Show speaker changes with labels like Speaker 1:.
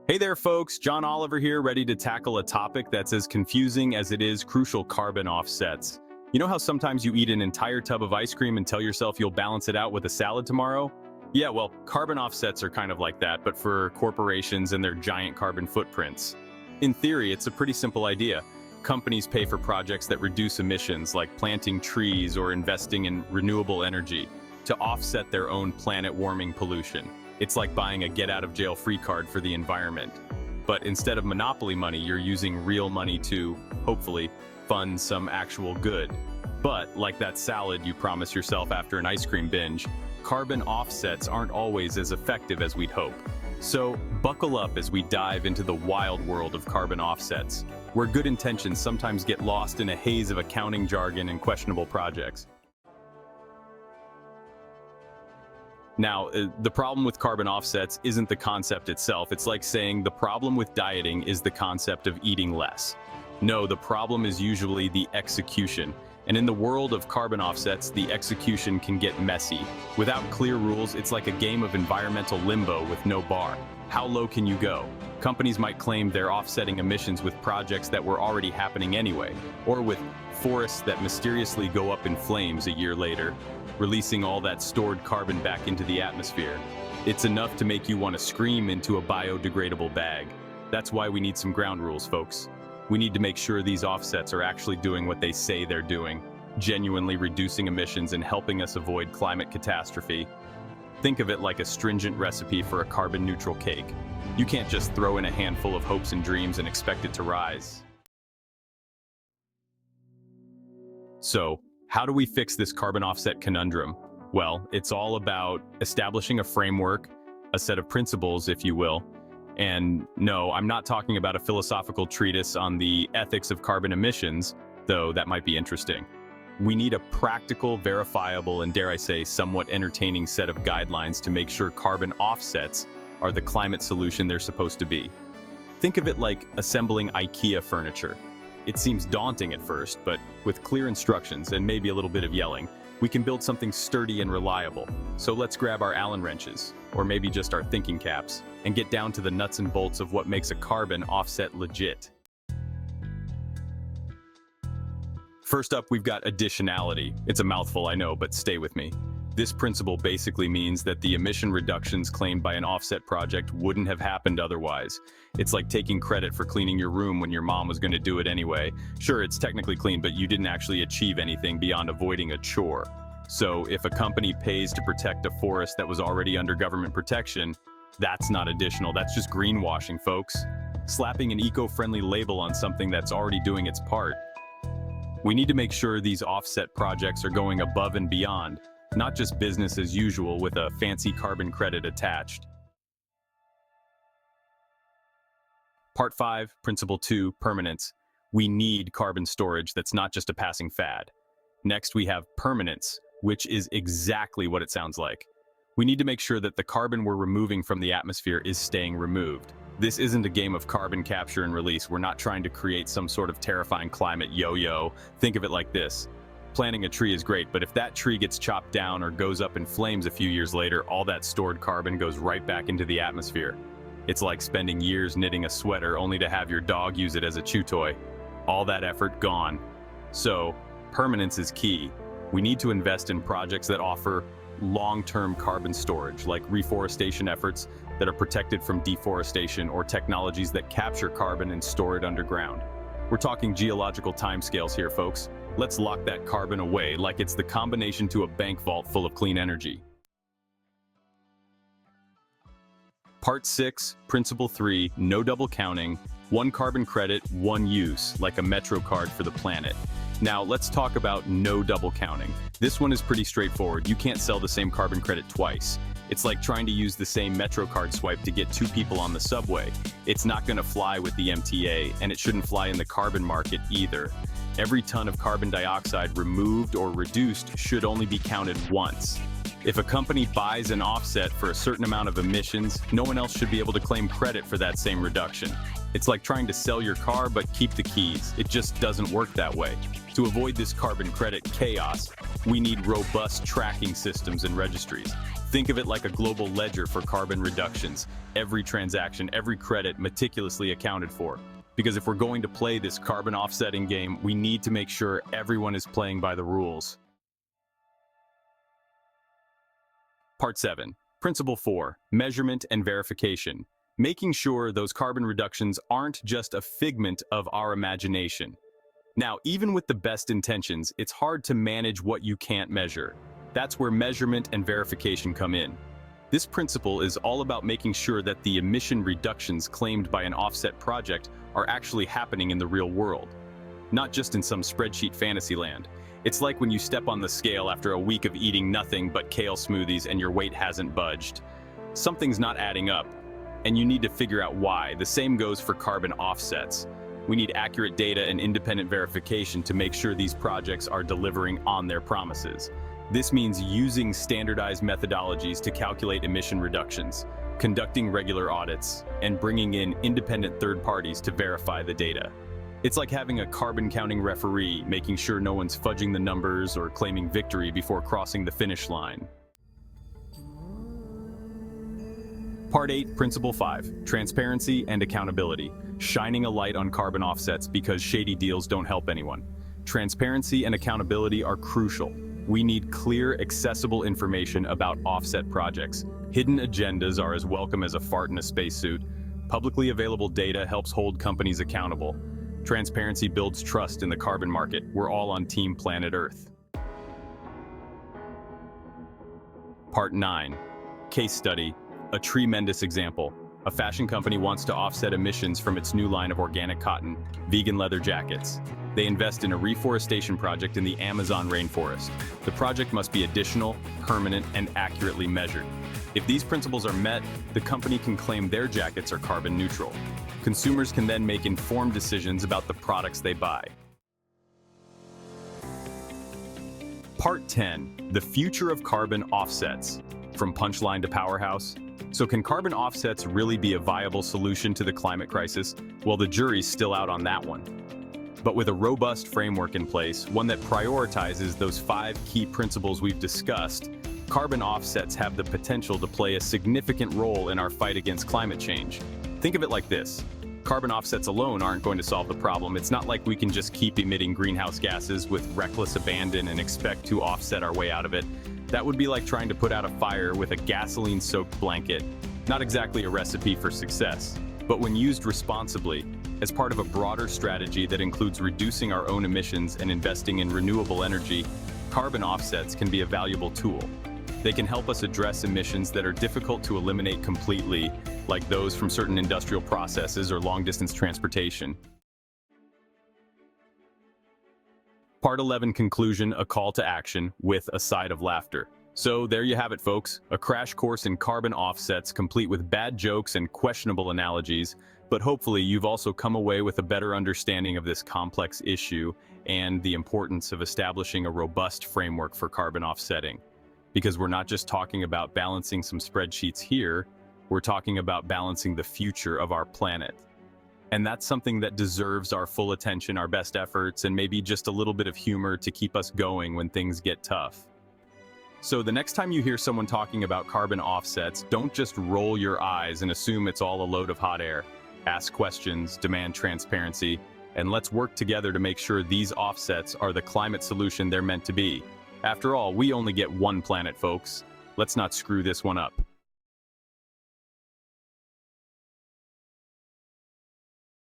Speaker 1: Hey there, folks. John Oliver here, ready to tackle a topic that's as confusing as it is crucial: carbon offsets. You know how sometimes you eat an entire tub of ice cream and tell yourself you'll balance it out with a salad tomorrow? Yeah, well, carbon offsets are kind of like that, but for corporations and their giant carbon footprints. In theory, it's a pretty simple idea. Companies pay for projects that reduce emissions, like planting trees or investing in renewable energy, to offset their own planet-warming pollution. It's like buying a get-out-of-jail-free card for the environment. But instead of monopoly money, you're using real money to, hopefully, fund some actual good. But, like that salad you promise yourself after an ice cream binge, carbon offsets aren't always as effective as we'd hope. So, buckle up as we dive into the wild world of carbon offsets, where good intentions sometimes get lost in a haze of accounting jargon and questionable projects. Now, the problem with carbon offsets isn't the concept itself. It's like saying the problem with dieting is the concept of eating less. No, the problem is usually the execution. And in the world of carbon offsets, the execution can get messy. Without clear rules, it's like a game of environmental limbo with no bar. How low can you go? Companies might claim they're offsetting emissions with projects that were already happening anyway, or with forests that mysteriously go up in flames a year later, releasing all that stored carbon back into the atmosphere. It's enough to make you want to scream into a biodegradable bag. That's why we need some ground rules, folks. We need to make sure these offsets are actually doing what they say they're doing, genuinely reducing emissions and helping us avoid climate catastrophe. Think of it like a stringent recipe for a carbon-neutral cake. You can't just throw in a handful of hopes and dreams and expect it to rise. So, how do we fix this carbon offset conundrum? Well, it's all about establishing a framework, a set of principles, if you will. And no, I'm not talking about a philosophical treatise on the ethics of carbon emissions, though that might be interesting. We need a practical, verifiable, and dare I say, somewhat entertaining set of guidelines to make sure carbon offsets are the climate solution they're supposed to be. Think of it like assembling IKEA furniture. It seems daunting at first, but with clear instructions and maybe a little bit of yelling, we can build something sturdy and reliable. So let's grab our Allen wrenches, or maybe just our thinking caps, and get down to the nuts and bolts of what makes a carbon offset legit. First up, we've got additionality. It's a mouthful, I know, but stay with me. This principle basically means that the emission reductions claimed by an offset project wouldn't have happened otherwise. It's like taking credit for cleaning your room when your mom was going to do it anyway. Sure, it's technically clean, but you didn't actually achieve anything beyond avoiding a chore. So if a company pays to protect a forest that was already under government protection, that's not additional, that's just greenwashing, folks. Slapping an eco-friendly label on something that's already doing its part. We need to make sure these offset projects are going above and beyond, not just business as usual with a fancy carbon credit attached. Part 5, Principle 2, Permanence. We need carbon storage that's not just a passing fad. Next, we have permanence, which is exactly what it sounds like. We need to make sure that the carbon we're removing from the atmosphere is staying removed. This isn't a game of carbon capture and release. We're not trying to create some sort of terrifying climate yo-yo. Think of it like this. Planting a tree is great, but if that tree gets chopped down or goes up in flames a few years later, all that stored carbon goes right back into the atmosphere. It's like spending years knitting a sweater only to have your dog use it as a chew toy. All that effort gone. So, permanence is key. We need to invest in projects that offer long-term carbon storage, like reforestation efforts that are protected from deforestation, or technologies that capture carbon and store it underground. We're talking geological timescales here, folks. Let's lock that carbon away like it's the combination to a bank vault full of clean energy. Part 6, Principle 3, no double counting, one carbon credit, one use, like a MetroCard for the planet. Now, let's talk about no double counting. This one is pretty straightforward. You can't sell the same carbon credit twice. It's like trying to use the same MetroCard swipe to get 2 people on the subway. It's not going to fly with the MTA, and it shouldn't fly in the carbon market either. Every ton of carbon dioxide removed or reduced should only be counted once. If a company buys an offset for a certain amount of emissions, no one else should be able to claim credit for that same reduction. It's like trying to sell your car but keep the keys. It just doesn't work that way. To avoid this carbon credit chaos, we need robust tracking systems and registries. Think of it like a global ledger for carbon reductions. Every transaction, every credit meticulously accounted for. Because if we're going to play this carbon offsetting game, we need to make sure everyone is playing by the rules. Part 7. Principle 4. Measurement and verification. Making sure those carbon reductions aren't just a figment of our imagination. Now, even with the best intentions, it's hard to manage what you can't measure. That's where measurement and verification come in. This principle is all about making sure that the emission reductions claimed by an offset project are actually happening in the real world, not just in some spreadsheet fantasy land. It's like when you step on the scale after a week of eating nothing but kale smoothies and your weight hasn't budged. Something's not adding up, and you need to figure out why. The same goes for carbon offsets. We need accurate data and independent verification to make sure these projects are delivering on their promises. This means using standardized methodologies to calculate emission reductions, conducting regular audits, and bringing in independent third parties to verify the data. It's like having a carbon counting referee, making sure no one's fudging the numbers or claiming victory before crossing the finish line. Part 8, Principle 5, Transparency and Accountability. Shining a light on carbon offsets because shady deals don't help anyone. Transparency and accountability are crucial. We need clear, accessible information about offset projects. Hidden agendas are as welcome as a fart in a spacesuit. Publicly available data helps hold companies accountable. Transparency builds trust in the carbon market. We're all on Team Planet Earth. Part 9, Case Study. A Tree-mendous example. A fashion company wants to offset emissions from its new line of organic cotton, vegan leather jackets. They invest in a reforestation project in the Amazon rainforest. The project must be additional, permanent, and accurately measured. If these principles are met, the company can claim their jackets are carbon neutral. Consumers can then make informed decisions about the products they buy. Part 10, The Future of Carbon Offsets. From Punchline to Powerhouse. So can carbon offsets really be a viable solution to the climate crisis? Well, the jury's still out on that one. But with a robust framework in place, one that prioritizes those 5 key principles we've discussed, carbon offsets have the potential to play a significant role in our fight against climate change. Think of it like this. Carbon offsets alone aren't going to solve the problem. It's not like we can just keep emitting greenhouse gases with reckless abandon and expect to offset our way out of it. That would be like trying to put out a fire with a gasoline-soaked blanket. Not exactly a recipe for success. But when used responsibly, as part of a broader strategy that includes reducing our own emissions and investing in renewable energy, carbon offsets can be a valuable tool. They can help us address emissions that are difficult to eliminate completely, like those from certain industrial processes or long-distance transportation. Part 11, Conclusion, a call to action with a side of laughter. So there you have it, folks. A crash course in carbon offsets complete with bad jokes and questionable analogies, but hopefully you've also come away with a better understanding of this complex issue and the importance of establishing a robust framework for carbon offsetting. Because we're not just talking about balancing some spreadsheets here, we're talking about balancing the future of our planet. And that's something that deserves our full attention, our best efforts, and maybe just a little bit of humor to keep us going when things get tough. So the next time you hear someone talking about carbon offsets, don't just roll your eyes and assume it's all a load of hot air. Ask questions, demand transparency, and let's work together to make sure these offsets are the climate solution they're meant to be. After all, we only get one planet, folks. Let's not screw this one up.